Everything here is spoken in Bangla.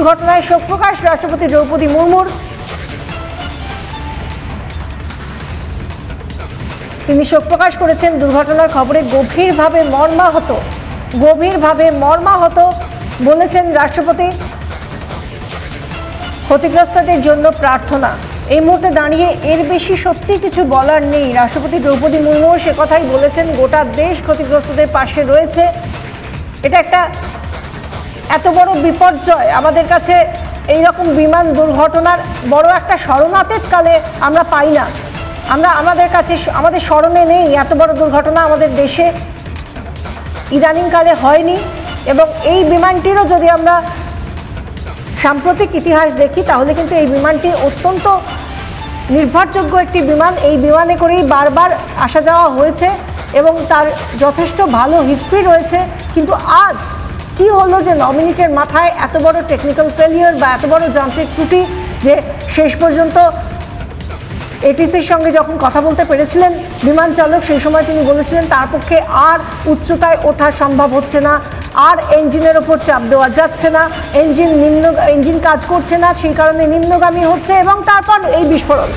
দুর্ঘটনায় শোক প্রকাশ রাষ্ট্রপতি দ্রৌপদী মুর্মুর। তিনি শোক প্রকাশ করেছেন। দুর্ঘটনার খবরে গভীরভাবে মর্মাহত বলেছেন রাষ্ট্রপতি। ক্ষতিগ্রস্তদের জন্য প্রার্থনা। এই মুহূর্তে দাঁড়িয়ে এর বেশি সত্যি কিছু বলার নেই। রাষ্ট্রপতি দ্রৌপদী মুর্মু সে কথাই বলেছেন, গোটা দেশ ক্ষতিগ্রস্তদের পাশে রয়েছে। এটা একটা এত বড় বিপর্যয় আমাদের কাছে এইরকম বিমান দুর্ঘটনার বড় একটা শরণার্থীর কালে আমরা পাই না। আমাদের স্মরণে নেই এত বড় দুর্ঘটনা আমাদের দেশে ইদানিংকালে হয়নি। এবং এই বিমানটিরও যদি আমরা সাম্প্রতিক ইতিহাস দেখি তাহলে কিন্তু এই বিমানটি অত্যন্ত নির্ভরযোগ্য একটি বিমান। এই বিমানে করেই বারবার আসা যাওয়া হয়েছে এবং তার যথেষ্ট ভালো হিস্ট্রি রয়েছে। কিন্তু আজ কি হলো যে 9 মিনিটের মাথায় এত বড় টেকনিক্যাল ফেলিয়ার বা এত বড় যান্ত্রিক ত্রুটি যে শেষ পর্যন্ত এটিসির সঙ্গে যখন কথা বলতে পেরেছিলেন বিমান চালক, সেই সময় তিনি বলেছিলেন তার পক্ষে আর উচ্চতায় ওঠা সম্ভব হচ্ছে না, আর ইঞ্জিনের ওপর চাপ দেওয়া যাচ্ছে না, ইঞ্জিন কাজ করছে না, সেই কারণে নিম্নগামী হচ্ছে এবং তারপর এই বিস্ফোরণ।